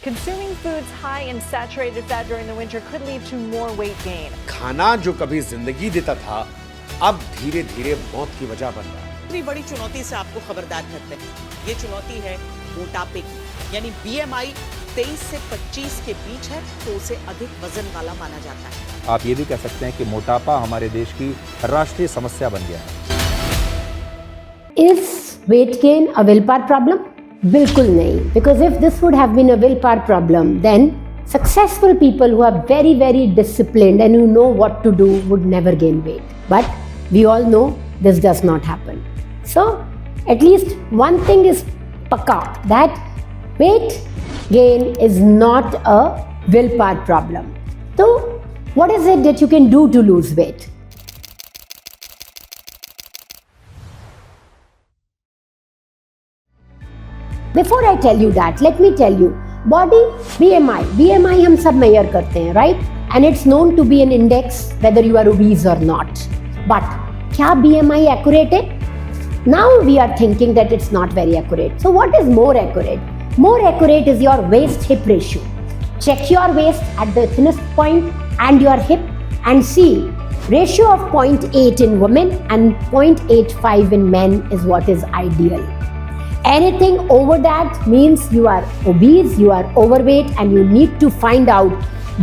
Consuming foods high in saturated fat during the winter could lead to more weight gain. खाना जो कभी जिंदगी देता था, अब धीरे धीरे मौत की वजह बन रहा है। इतनी बड़ी चुनौती से आपको खबरदार करते हैं। ये चुनौती है मोटापे की, यानी BMI 23 से 25 के बीच है तो उसे अधिक वजन वाला माना जाता है। आप ये भी कह सकते हैं कि मोटापा हमारे देश की राष्ट्रीय समस्या बन गया है। Is weight gain a willpower problem? बिल्कुल नहीं, because if this would have been a willpower problem, then successful people who are very, very disciplined and who know what to do would never gain weight. But we all know this does not happen. So, at least one thing is pakka, that weight gain is not a willpower problem. So, what is it that you can do to lose weight? Before I tell you that, let me tell you, body BMI हम सब measure करते हैं, right? And it's known to be an index whether you are obese or not. But क्या BMI accurate है? Now we are thinking that it's not very accurate. So what is more accurate? More accurate is your waist-hip ratio. Check your waist at the thinnest point and your hip and see ratio of 0.8 in women and 0.85 in men is what is ideal. Anything over that means you are obese, you are overweight, and you need to find out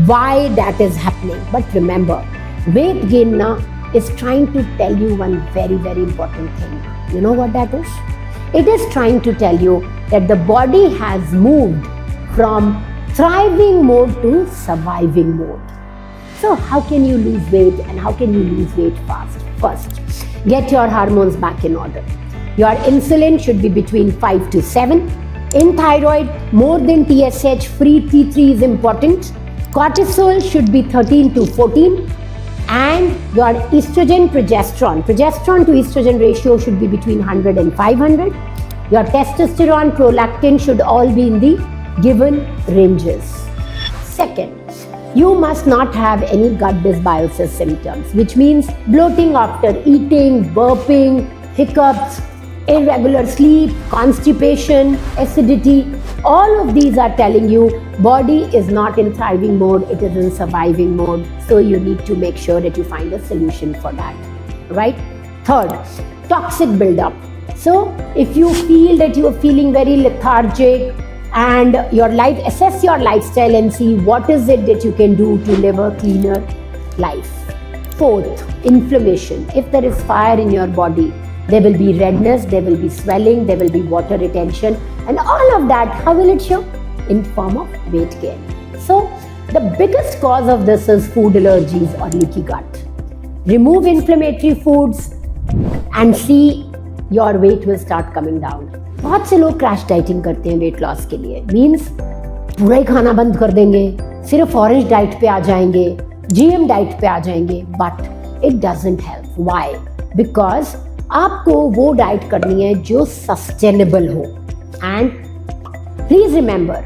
why that is happening. But remember, weight gain now is trying to tell you one very, very important thing. You know what that is? It is trying to tell you that the body has moved from thriving mode to surviving mode. So how can you lose weight and how can you lose weight fast? First, get your hormones back in order. Your insulin should be between 5 to 7. In thyroid, more than TSH, free T3 is important. Cortisol should be 13 to 14. And your estrogen, progesterone to estrogen ratio should be between 100 and 500. Your testosterone, prolactin should all be in the given ranges. Second, you must not have any gut dysbiosis symptoms, which means bloating after eating, burping, hiccups, irregular sleep, constipation, acidity. All of these are telling you body is not in thriving mode, it is in surviving mode. So you need to make sure that you find a solution for that, right? Third, toxic buildup. So if you feel that you are feeling very lethargic and assess your lifestyle and see what is it that you can do to live a cleaner life. Fourth, inflammation. If there is fire in your body, there will be redness, there will be swelling, there will be water retention, and all of that, how will it show? In form of weight gain. So, the biggest cause of this is food allergies or leaky gut. Remove inflammatory foods and see your weight will start coming down. बहुत से लोग crash dieting करते हैं weight loss के लिए, means पूरा ही खाना बंद कर देंगे, सिर्फ ऑरेंज डाइट पे आ जाएंगे, GM डाइट पे आ जाएंगे, but it doesn't help. Why? Because आपको वो डाइट करनी है जो सस्टेनेबल हो. And please remember,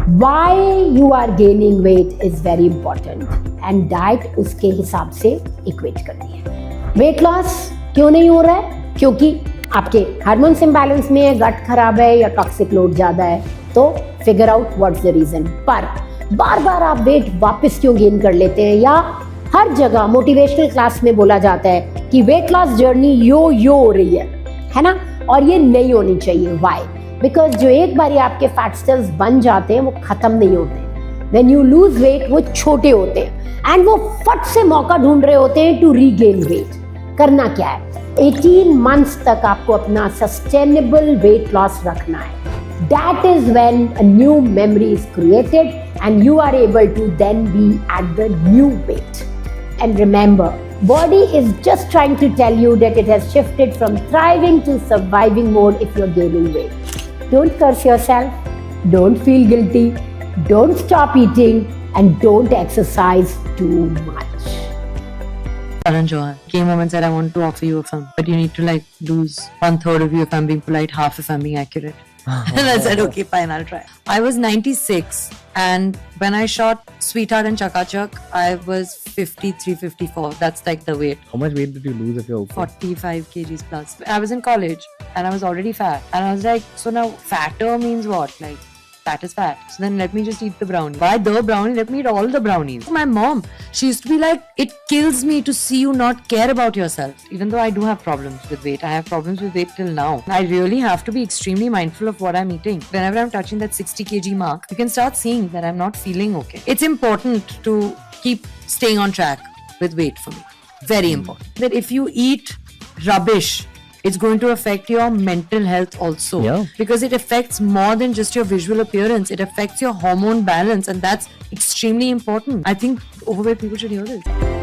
why you are gaining weight is very important and diet उसके हिसाब से इक्वेट करनी है. वेट लॉस क्यों नहीं हो रहा है? क्योंकि आपके हार्मोन्स इम्बैलेंस में है, गट खराब है या टॉक्सिक लोड ज़्यादा है. तो figure out what's the reason. पर बार बार आप वेट वापस क्यों गेन कर लेते हैं? या हर जगह मोटिवेशनल क्लास में बोला जाता है कि वेट लॉस जर्नी यो हो रही है ना, और ये नहीं होनी चाहिए. व्हाई? बिकॉज जो एक बार आपके फैट सेल्स बन जाते हैं वो खत्म नहीं होते. व्हेन यू लूज वेट वो छोटे होते हैं एंड वो फट से मौका ढूंढ रहे होते हैं टू रीगेन वेट. करना क्या है? 18 मंथ्स तक आपको अपना सस्टेनेबल वेट लॉस रखना है. That is when a new memory is created and you are able to then be at the new weight. And remember, body is just trying to tell you that it has shifted from thriving to surviving mode if you're gaining weight. Don't curse yourself, don't feel guilty, don't stop eating, and don't exercise too much. Karan Johar came home and said, I want to offer you a film, but you need to lose 1/3 of you if I'm being polite, half if I'm being accurate. And I said, okay, fine, I'll try. I was 96 and when I shot Sweetheart and Chaka Chak, I was 53, 54. That's the weight. How much weight did you lose if you're okay? 45 kgs plus. I was in college and I was already fat. And I was like, so now fatter means what? fat is fat. So then let me just eat the brownie. Why the brownie? Let me eat all the brownies. My mom, she used to be like, it kills me to see you not care about yourself. Even though I do have problems with weight, I have problems with weight till now. I really have to be extremely mindful of what I'm eating. Whenever I'm touching that 60 kg mark, you can start seeing that I'm not feeling okay. It's important to keep staying on track with weight for me. Very important. That if you eat rubbish, it's going to affect your mental health also. Yeah. Because it affects more than just your visual appearance. It affects your hormone balance, and that's extremely important. I think overweight people should hear this.